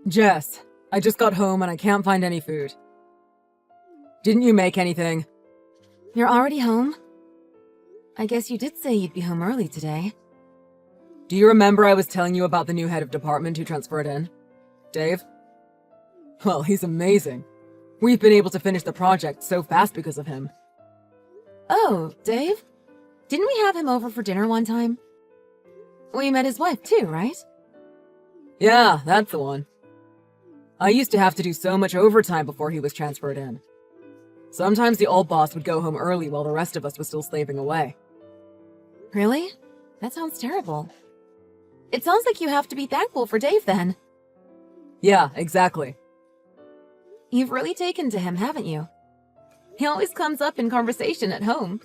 Jess, I just got home and I can't find any food. Didn't you make anything? You're already home? I guess you did say you'd be home early today. Do you remember I was telling you about the new head of department who transferred in? Dave? Well, he's amazing. We've been able to finish the project so fast because of him. Oh, Dave? Didn't we have him over for dinner one time? We met his wife too, right? Yeah, that's the one. I used to have to do so much overtime before he was transferred in. Sometimes the old boss would go home early while the rest of us was still slaving away. Really? That sounds terrible. It sounds like you have to be thankful for Dave then. Yeah, exactly. You've really taken to him, haven't you? He always comes up in conversation at home.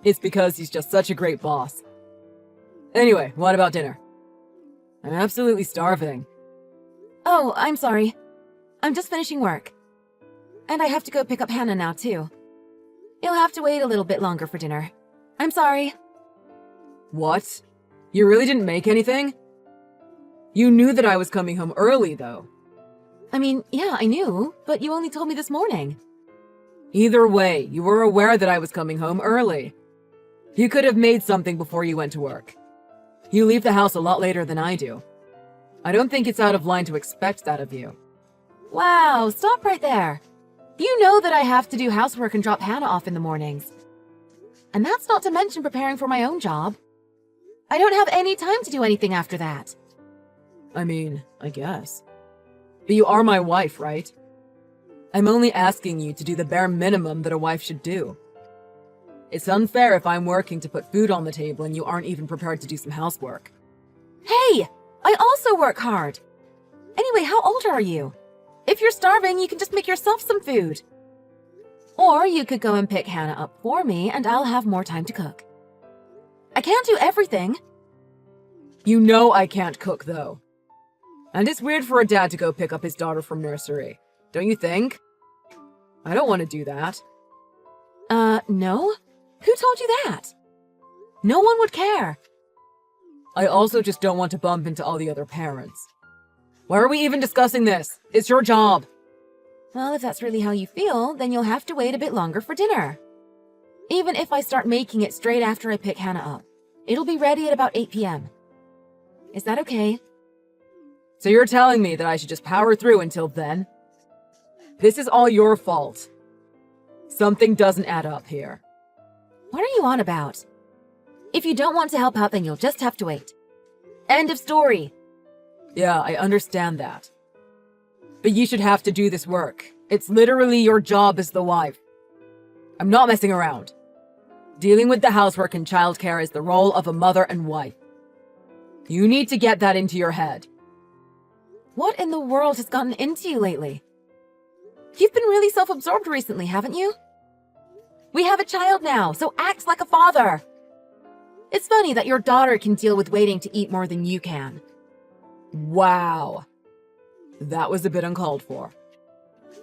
It's because he's just such a great boss. Anyway, what about dinner? I'm absolutely starving. Oh, I'm sorry. I'm just finishing work. And I have to go pick up Hannah now, too. You'll have to wait a little bit longer for dinner. I'm sorry. What? You really didn't make anything? You knew that I was coming home early, though. I mean, yeah, I knew, but you only told me this morning. Either way, you were aware that I was coming home early. You could have made something before you went to work. You leave the house a lot later than I do. I don't think it's out of line to expect that of you. Wow, stop right there. You know that I have to do housework and drop Hannah off in the mornings. And that's not to mention preparing for my own job. I don't have any time to do anything after that. I mean, I guess. But you are my wife, right? I'm only asking you to do the bare minimum that a wife should do. It's unfair if I'm working to put food on the table and you aren't even prepared to do some housework. Hey, I also work hard. Anyway, how old are you? If you're starving, you can just make yourself some food. Or you could go and pick Hannah up for me and I'll have more time to cook. I can't do everything. You know I can't cook, though. And it's weird for a dad to go pick up his daughter from nursery, don't you think? I don't want to do that. No? Who told you that? No one would care. I also just don't want to bump into all the other parents. Why are we even discussing this? It's your job. Well, if that's really how you feel, then you'll have to wait a bit longer for dinner. Even if I start making it straight after I pick Hannah up, it'll be ready at about 8 p.m. Is that okay? So you're telling me that I should just power through until then? This is all your fault. Something doesn't add up here. What are you on about? If you don't want to help out, then you'll just have to wait. End of story. Yeah, I understand that. But you should have to do this work. It's literally your job as the wife. I'm not messing around. Dealing with the housework and childcare is the role of a mother and wife. You need to get that into your head. What in the world has gotten into you lately? You've been really self-absorbed recently, haven't you? We have a child now, so act like a father. It's funny that your daughter can deal with waiting to eat more than you can. Wow. That was a bit uncalled for.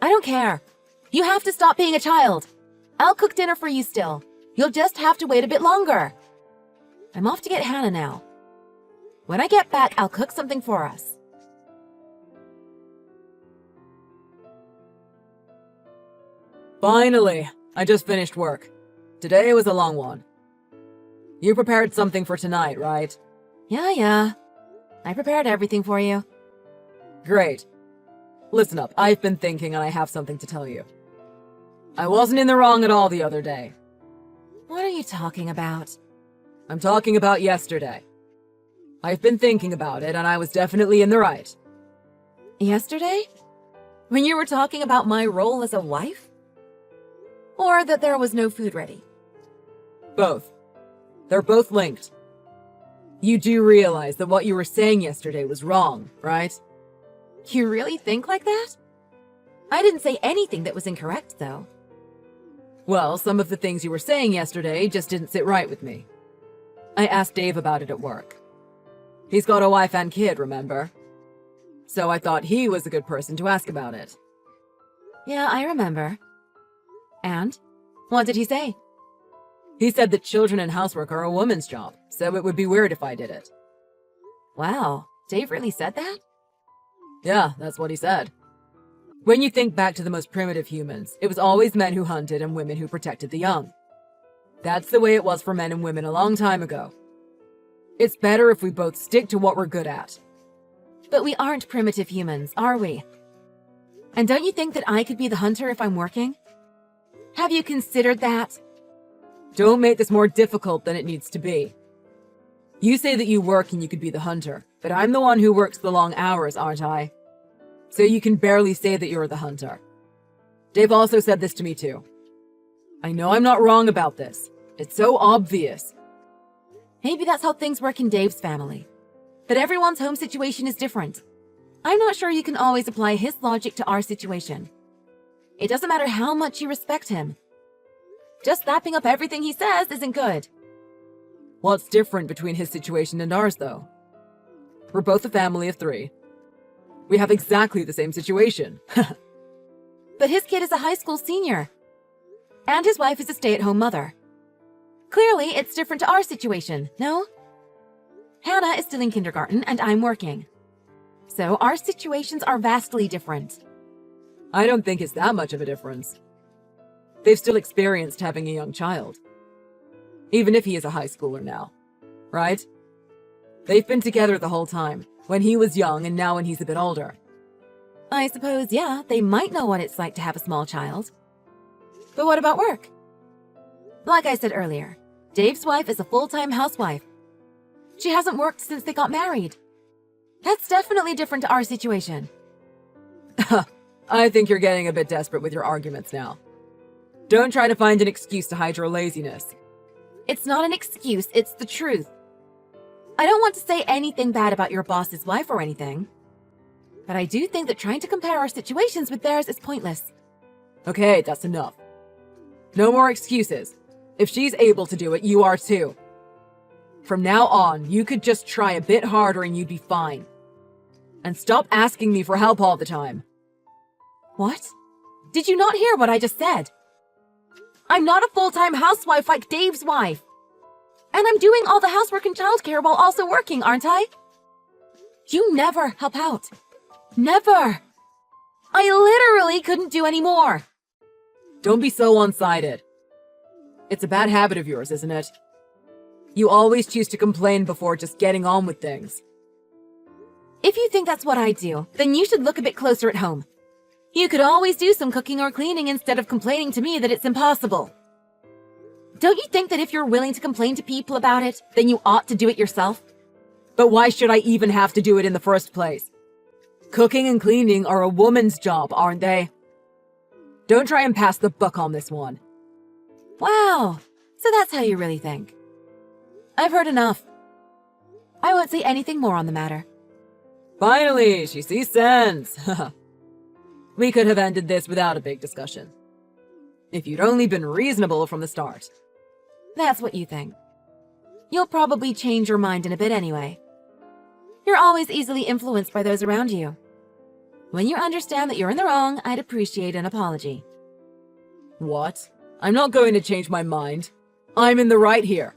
I don't care. You have to stop being a child. I'll cook dinner for you still. You'll just have to wait a bit longer. I'm off to get Hannah now. When I get back, I'll cook something for us. Finally, I just finished work. Today was a long one. You prepared something for tonight, right? Yeah. I prepared everything for you. Great. Listen up, I've been thinking and I have something to tell you. I wasn't in the wrong at all the other day. What are you talking about? I'm talking about yesterday. I've been thinking about it and I was definitely in the right. Yesterday? When you were talking about my role as a wife? Or that there was no food ready? Both. They're both linked. You do realize that what you were saying yesterday was wrong, right? You really think like that? I didn't say anything that was incorrect, though. Well, some of the things you were saying yesterday just didn't sit right with me. I asked Dave about it at work. He's got a wife and kid, remember? So I thought he was a good person to ask about it. Yeah, I remember. And? What did he say? He said that children and housework are a woman's job, so it would be weird if I did it. Wow, Dave really said that? Yeah, that's what he said. When you think back to the most primitive humans, it was always men who hunted and women who protected the young. That's the way it was for men and women a long time ago. It's better if we both stick to what we're good at. But we aren't primitive humans, are we? And don't you think that I could be the hunter if I'm working? Have you considered that? Don't make this more difficult than it needs to be. You say that you work and you could be the hunter, but I'm the one who works the long hours, aren't I? So you can barely say that you're the hunter. Dave also said this to me too. I know I'm not wrong about this. It's so obvious. Maybe that's how things work in Dave's family. But everyone's home situation is different. I'm not sure you can always apply his logic to our situation. It doesn't matter how much you respect him. Just lapping up everything he says isn't good. What's different between his situation and ours, though? We're both a family of 3. We have exactly the same situation. But his kid is a high school senior. And his wife is a stay-at-home mother. Clearly, it's different to our situation, no? Hannah is still in kindergarten and I'm working. So our situations are vastly different. I don't think it's that much of a difference. They've still experienced having a young child. Even if he is a high schooler now. Right? They've been together the whole time. When he was young and now when he's a bit older. I suppose, yeah, they might know what it's like to have a small child. But what about work? Like I said earlier, Dave's wife is a full-time housewife. She hasn't worked since they got married. That's definitely different to our situation. I think you're getting a bit desperate with your arguments now. Don't try to find an excuse to hide your laziness. It's not an excuse, it's the truth. I don't want to say anything bad about your boss's wife or anything. But I do think that trying to compare our situations with theirs is pointless. Okay, that's enough. No more excuses. If she's able to do it, you are too. From now on, you could just try a bit harder and you'd be fine. And stop asking me for help all the time. What? Did you not hear what I just said? I'm not a full-time housewife like Dave's wife. And I'm doing all the housework and childcare while also working, aren't I? You never help out. Never. I literally couldn't do any more. Don't be so one-sided. It's a bad habit of yours, isn't it? You always choose to complain before just getting on with things. If you think that's what I do, then you should look a bit closer at home. You could always do some cooking or cleaning instead of complaining to me that it's impossible. Don't you think that if you're willing to complain to people about it, then you ought to do it yourself? But why should I even have to do it in the first place? Cooking and cleaning are a woman's job, aren't they? Don't try and pass the buck on this one. Wow, so that's how you really think. I've heard enough. I won't say anything more on the matter. Finally, she sees sense. We could have ended this without a big discussion. If you'd only been reasonable from the start. That's what you think. You'll probably change your mind in a bit anyway. You're always easily influenced by those around you. When you understand that you're in the wrong, I'd appreciate an apology. What? I'm not going to change my mind. I'm in the right here.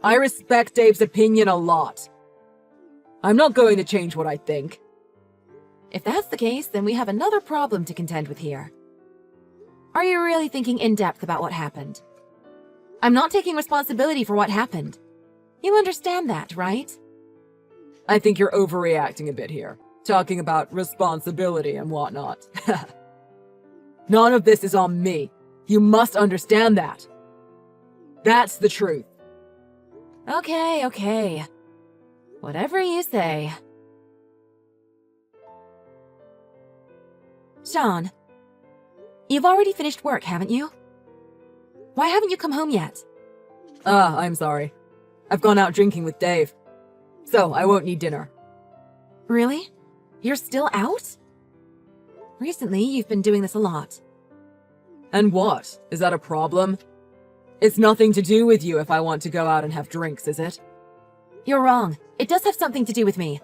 I respect Dave's opinion a lot. I'm not going to change what I think. If that's the case, then we have another problem to contend with here. Are you really thinking in depth about what happened? I'm not taking responsibility for what happened. You understand that, right? I think you're overreacting a bit here, talking about responsibility and whatnot. None of this is on me. You must understand that. That's the truth. Okay. Whatever you say. Sean, you've already finished work, haven't you? Why haven't you come home yet? I'm sorry. I've gone out drinking with Dave. So, I won't need dinner. Really? You're still out? Recently, you've been doing this a lot. And what? Is that a problem? It's nothing to do with you if I want to go out and have drinks, is it? You're wrong. It does have something to do with me.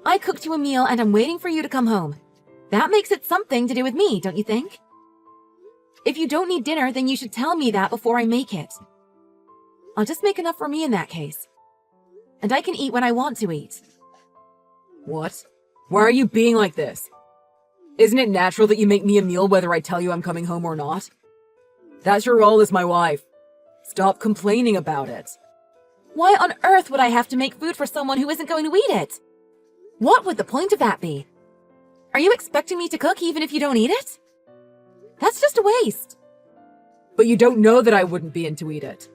I cooked you a meal and I'm waiting for you to come home. That makes it something to do with me, don't you think? If you don't need dinner, then you should tell me that before I make it. I'll just make enough for me in that case. And I can eat when I want to eat. What? Why are you being like this? Isn't it natural that you make me a meal whether I tell you I'm coming home or not? That's your role as my wife. Stop complaining about it. Why on earth would I have to make food for someone who isn't going to eat it? What would the point of that be? Are you expecting me to cook even if you don't eat it? That's just a waste. But you don't know that I wouldn't be in to eat it.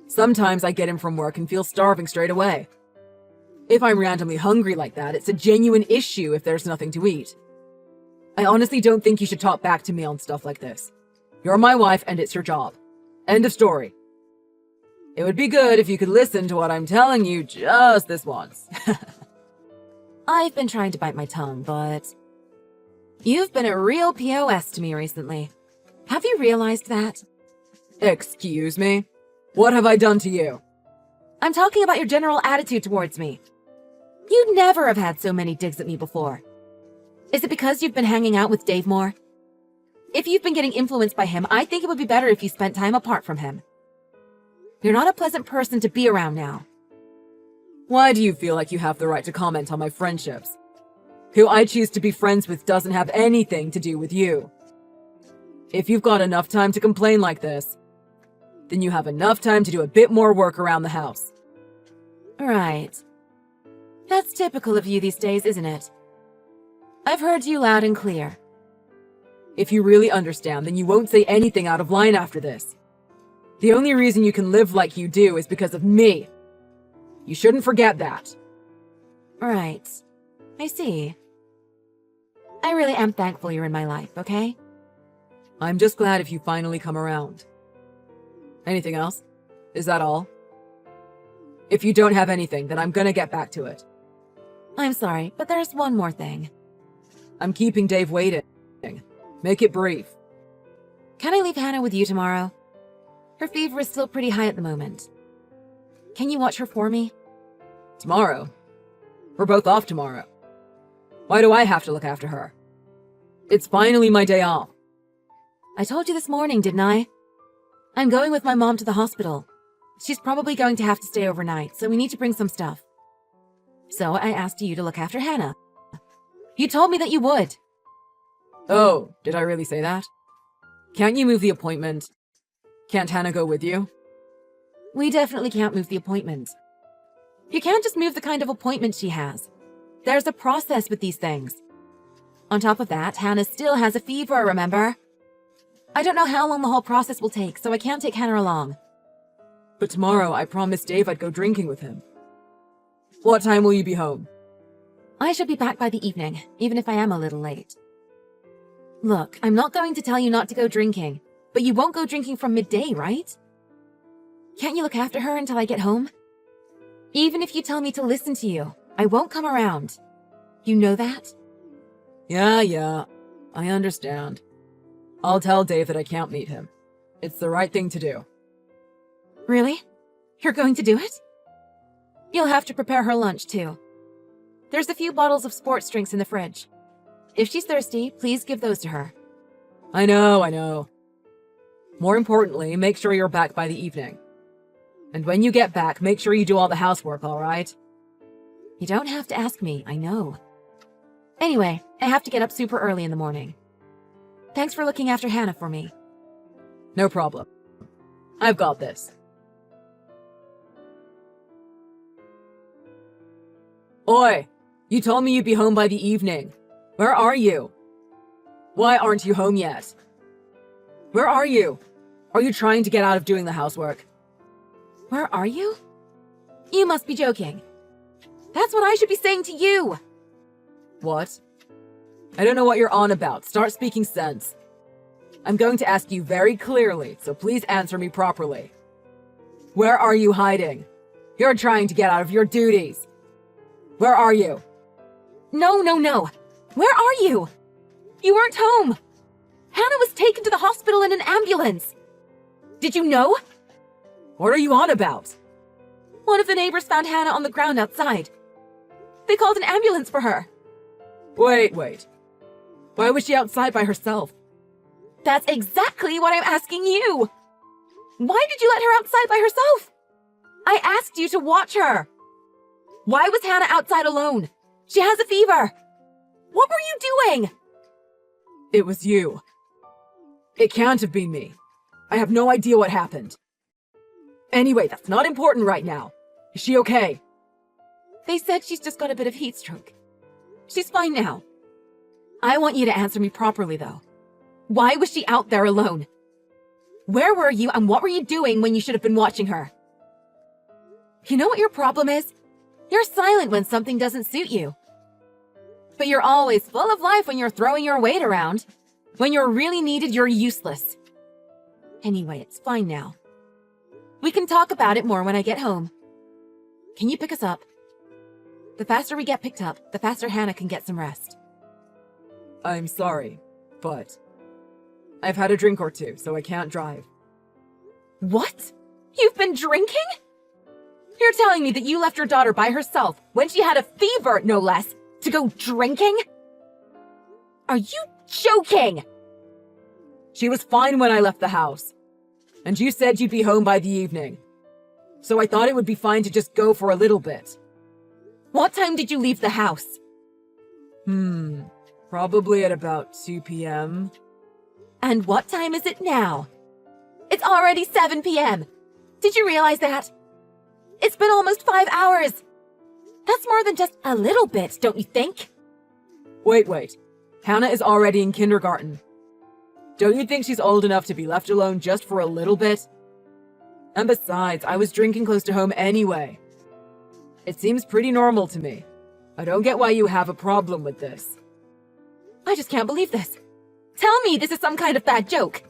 Sometimes I get in from work and feel starving straight away. If I'm randomly hungry like that, it's a genuine issue if there's nothing to eat. I honestly don't think you should talk back to me on stuff like this. You're my wife and it's your job. End of story. It would be good if you could listen to what I'm telling you just this once. I've been trying to bite my tongue, but you've been a real POS to me recently. Have you realized that? Excuse me? What have I done to you? I'm talking about your general attitude towards me. You'd never have had so many digs at me before. Is it because you've been hanging out with Dave more? If you've been getting influenced by him, I think it would be better if you spent time apart from him. You're not a pleasant person to be around now. Why do you feel like you have the right to comment on my friendships? Who I choose to be friends with doesn't have anything to do with you. If you've got enough time to complain like this, then you have enough time to do a bit more work around the house. Right. That's typical of you these days, isn't it? I've heard you loud and clear. If you really understand, then you won't say anything out of line after this. The only reason you can live like you do is because of me. You shouldn't forget that. Right. I see. I really am thankful you're in my life, okay? I'm just glad if you finally come around. Anything else? Is that all? If you don't have anything, then I'm gonna get back to it. I'm sorry, but there's one more thing. I'm keeping Dave waiting. Make it brief. Can I leave Hannah with you tomorrow? Her fever is still pretty high at the moment. Can you watch her for me? Tomorrow? We're both off tomorrow. Why do I have to look after her? It's finally my day off. I told you this morning, didn't I? I'm going with my mom to the hospital. She's probably going to have to stay overnight, so we need to bring some stuff. So I asked you to look after Hannah. You told me that you would. Oh, did I really say that? Can't you move the appointment? Can't Hannah go with you? We definitely can't move the appointment. You can't just move the kind of appointment she has. There's a process with these things. On top of that, Hannah still has a fever, remember? I don't know how long the whole process will take, so I can't take Hannah along. But tomorrow I promised Dave I'd go drinking with him. What time will you be home? I should be back by the evening, even if I am a little late. Look, I'm not going to tell you not to go drinking, but you won't go drinking from midday, right? Can't you look after her until I get home? Even if you tell me to listen to you, I won't come around. You know that? Yeah, I understand. I'll tell Dave that I can't meet him. It's the right thing to do. Really? You're going to do it? You'll have to prepare her lunch, too. There's a few bottles of sports drinks in the fridge. If she's thirsty, please give those to her. I know. More importantly, make sure you're back by the evening. And when you get back, make sure you do all the housework, all right? You don't have to ask me, I know. Anyway, I have to get up super early in the morning. Thanks for looking after Hannah for me. No problem. I've got this. Oi! You told me you'd be home by the evening. Where are you? Why aren't you home yet? Where are you? Are you trying to get out of doing the housework? Where are you? You must be joking. That's what I should be saying to you. What? I don't know what you're on about. Start speaking sense. I'm going to ask you very clearly, so please answer me properly. Where are you hiding? You're trying to get out of your duties. Where are you? No. Where are you? You weren't home. Hannah was taken to the hospital in an ambulance. Did you know? What are you on about? One of the neighbors found Hannah on the ground outside. They called an ambulance for her. Wait. Why was she outside by herself? That's exactly what I'm asking you. Why did you let her outside by herself? I asked you to watch her. Why was Hannah outside alone? She has a fever. What were you doing? It was you. It can't have been me. I have no idea what happened. Anyway, that's not important right now. Is she okay? They said she's just got a bit of heat stroke. She's fine now. I want you to answer me properly, though. Why was she out there alone? Where were you and what were you doing when you should have been watching her? You know what your problem is? You're silent when something doesn't suit you. But you're always full of life when you're throwing your weight around. When you're really needed, you're useless. Anyway, it's fine now. We can talk about it more when I get home. Can you pick us up? The faster we get picked up, the faster Hannah can get some rest. I'm sorry, but I've had a drink or two, so I can't drive. What? You've been drinking? You're telling me that you left your daughter by herself when she had a fever, no less, to go drinking? Are you joking? She was fine when I left the house. And you said you'd be home by the evening. So I thought it would be fine to just go for a little bit. What time did you leave the house? Probably at about 2 p.m. And what time is it now? It's already 7 p.m. Did you realize that? It's been almost 5 hours. That's more than just a little bit, don't you think? Wait. Hannah is already in kindergarten. Don't you think she's old enough to be left alone just for a little bit? And besides, I was drinking close to home anyway. It seems pretty normal to me. I don't get why you have a problem with this. I just can't believe this. Tell me this is some kind of bad joke.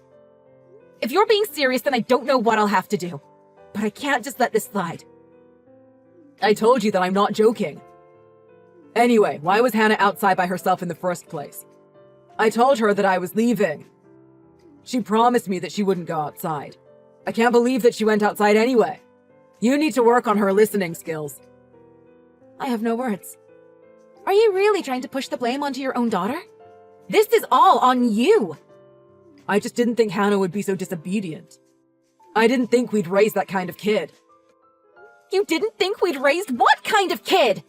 If you're being serious, then I don't know what I'll have to do. But I can't just let this slide. I told you that I'm not joking. Anyway, why was Hannah outside by herself in the first place? I told her that I was leaving. She promised me that she wouldn't go outside. I can't believe that she went outside anyway. You need to work on her listening skills. I have no words. Are you really trying to push the blame onto your own daughter? This is all on you. I just didn't think Hannah would be so disobedient. I didn't think we'd raise that kind of kid. You didn't think we'd raised what kind of kid?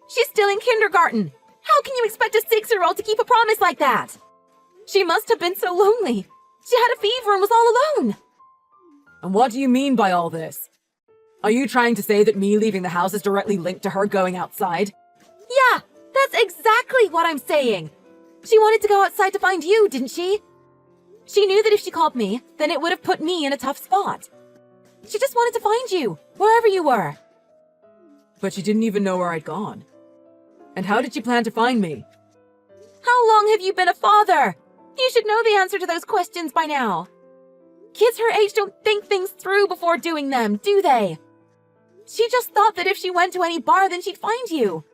She's still in kindergarten. How can you expect a 6-year-old to keep a promise like that? She must have been so lonely. She had a fever and was all alone. And what do you mean by all this? Are you trying to say that me leaving the house is directly linked to her going outside? Yeah, that's exactly what I'm saying. She wanted to go outside to find you, didn't she? She knew that if she called me, then it would have put me in a tough spot. She just wanted to find you, wherever you were. But she didn't even know where I'd gone. And how did she plan to find me? How long have you been a father? You should know the answer to those questions by now. Kids her age don't think things through before doing them, do they? She just thought that if she went to any bar, then she'd find you.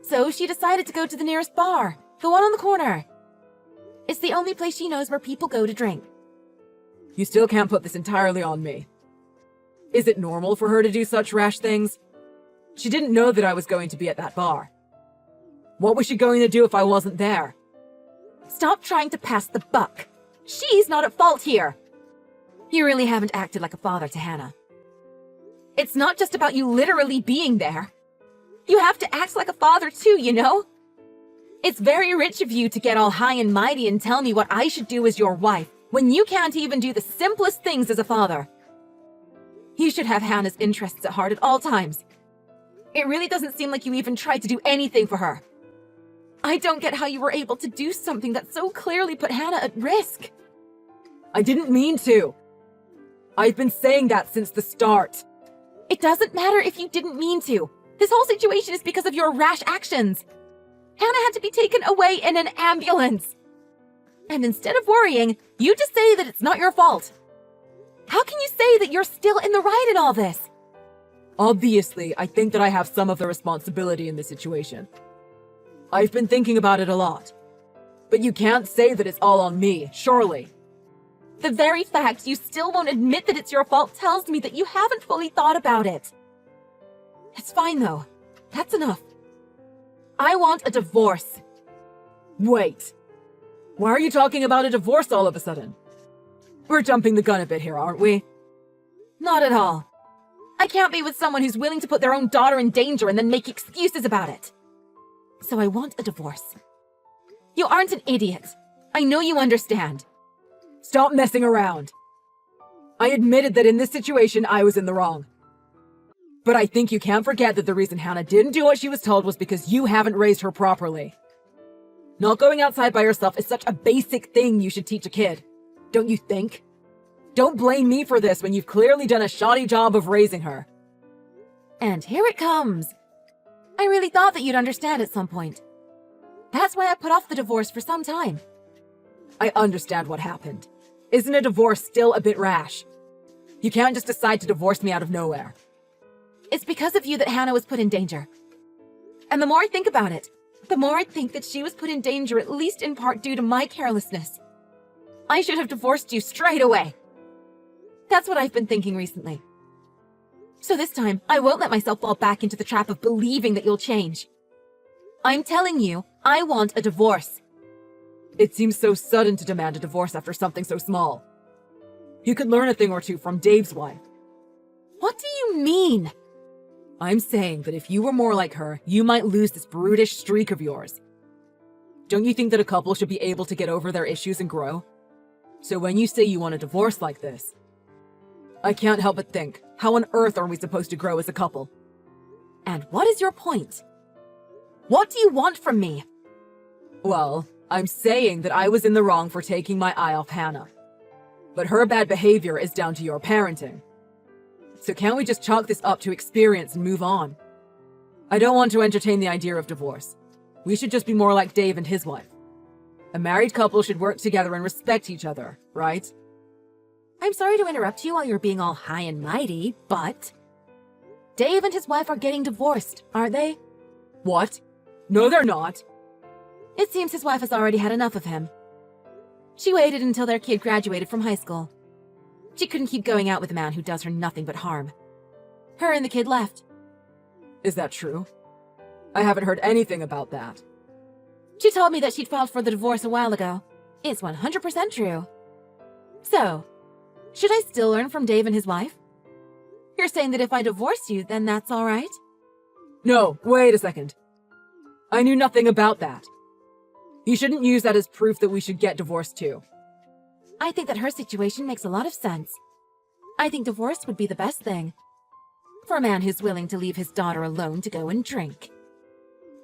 So she decided to go to the nearest bar, the one on the corner. It's the only place she knows where people go to drink. You still can't put this entirely on me. Is it normal for her to do such rash things? She didn't know that I was going to be at that bar. What was she going to do if I wasn't there? Stop trying to pass the buck. She's not at fault here. You really haven't acted like a father to Hannah. It's not just about you literally being there. You have to act like a father too, you know? It's very rich of you to get all high and mighty and tell me what I should do as your wife, when you can't even do the simplest things as a father. You should have Hannah's interests at heart at all times. It really doesn't seem like you even tried to do anything for her. I don't get how you were able to do something that so clearly put Hannah at risk. I didn't mean to. I've been saying that since the start. It doesn't matter if you didn't mean to. This whole situation is because of your rash actions. Hannah had to be taken away in an ambulance. And instead of worrying, you just say that it's not your fault. How can you say that you're still in the right in all this? Obviously, I think that I have some of the responsibility in this situation. I've been thinking about it a lot. But you can't say that it's all on me, surely. The very fact you still won't admit that it's your fault tells me that you haven't fully thought about it. It's fine though. That's enough. I want a divorce. Wait. Why are you talking about a divorce all of a sudden? We're jumping the gun a bit here, aren't we? Not at all. I can't be with someone who's willing to put their own daughter in danger and then make excuses about it. So I want a divorce. You aren't an idiot. I know you understand. Stop messing around. I admitted that in this situation I was in the wrong. But I think you can't forget that the reason Hannah didn't do what she was told was because you haven't raised her properly. Not going outside by herself is such a basic thing you should teach a kid. Don't you think? Don't blame me for this when you've clearly done a shoddy job of raising her. And here it comes. I really thought that you'd understand at some point. That's why I put off the divorce for some time. I understand what happened. Isn't a divorce still a bit rash? You can't just decide to divorce me out of nowhere. It's because of you that Hannah was put in danger. And the more I think about it, the more I think that she was put in danger at least in part due to my carelessness. I should have divorced you straight away. That's what I've been thinking recently. So this time, I won't let myself fall back into the trap of believing that you'll change. I'm telling you, I want a divorce. It seems so sudden to demand a divorce after something so small. You could learn a thing or two from Dave's wife. What do you mean? I'm saying that if you were more like her, you might lose this brutish streak of yours. Don't you think that a couple should be able to get over their issues and grow? So when you say you want a divorce like this, I can't help but think, how on earth are we supposed to grow as a couple? And what is your point? What do you want from me? Well, I'm saying that I was in the wrong for taking my eye off Hannah. But her bad behavior is down to your parenting. So can't we just chalk this up to experience and move on? I don't want to entertain the idea of divorce. We should just be more like Dave and his wife. A married couple should work together and respect each other, right? I'm sorry to interrupt you while you're being all high and mighty, but Dave and his wife are getting divorced, aren't they? What? No, they're not. It seems his wife has already had enough of him. She waited until their kid graduated from high school. She couldn't keep going out with a man who does her nothing but harm. Her and the kid left. Is that true? I haven't heard anything about that. She told me that she'd filed for the divorce a while ago. It's 100% true. So, should I still learn from Dave and his wife? You're saying that if I divorce you, then that's all right? No, wait a second. I knew nothing about that. You shouldn't use that as proof that we should get divorced too. I think that her situation makes a lot of sense. I think divorce would be the best thing. For a man who's willing to leave his daughter alone to go and drink.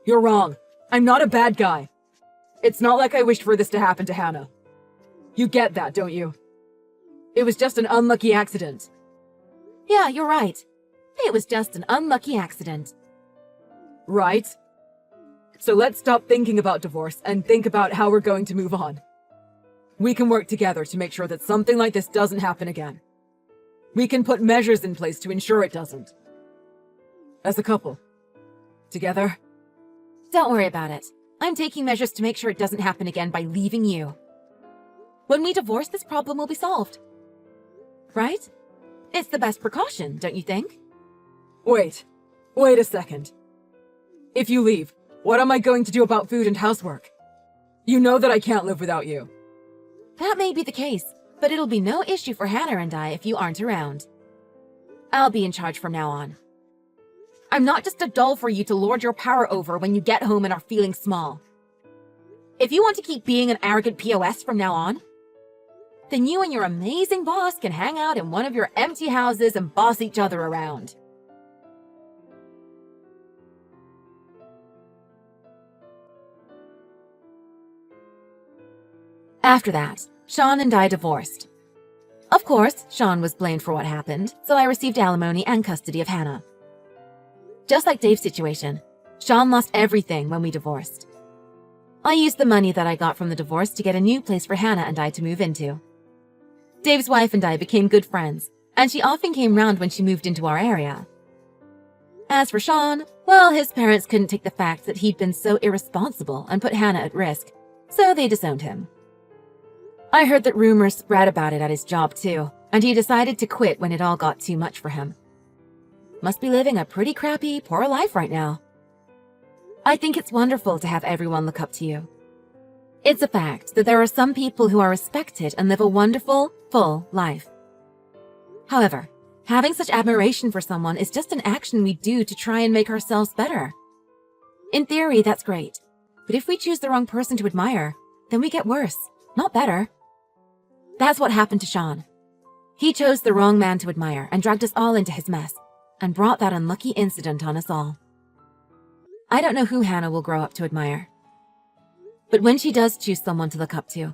You're wrong. I'm not a bad guy. It's not like I wished for this to happen to Hannah. You get that, don't you? It was just an unlucky accident. Yeah, you're right. It was just an unlucky accident. Right? So let's stop thinking about divorce and think about how we're going to move on. We can work together to make sure that something like this doesn't happen again. We can put measures in place to ensure it doesn't. As a couple. Together. Don't worry about it. I'm taking measures to make sure it doesn't happen again by leaving you. When we divorce, this problem will be solved. Right? It's the best precaution, don't you think? Wait a second. If you leave, what am I going to do about food and housework? You know that I can't live without you. That may be the case, but it'll be no issue for Hannah and I if you aren't around. I'll be in charge from now on. I'm not just a doll for you to lord your power over when you get home and are feeling small. If you want to keep being an arrogant POS from now on, then you and your amazing boss can hang out in one of your empty houses and boss each other around. After that, Sean and I divorced. Of course, Sean was blamed for what happened, so I received alimony and custody of Hannah. Just like Dave's situation, Sean lost everything when we divorced. I used the money that I got from the divorce to get a new place for Hannah and I to move into. Dave's wife and I became good friends, and she often came round when she moved into our area. As for Sean, well, his parents couldn't take the fact that he'd been so irresponsible and put Hannah at risk, so they disowned him. I heard that rumors spread about it at his job too, and he decided to quit when it all got too much for him. Must be living a pretty crappy, poor life right now. I think it's wonderful to have everyone look up to you. It's a fact that there are some people who are respected and live a wonderful, full life. However, having such admiration for someone is just an action we do to try and make ourselves better. In theory, that's great. But if we choose the wrong person to admire, then we get worse, not better. That's what happened to Sean. He chose the wrong man to admire and dragged us all into his mess, and brought that unlucky incident on us all. I don't know who Hannah will grow up to admire. But when she does choose someone to look up to,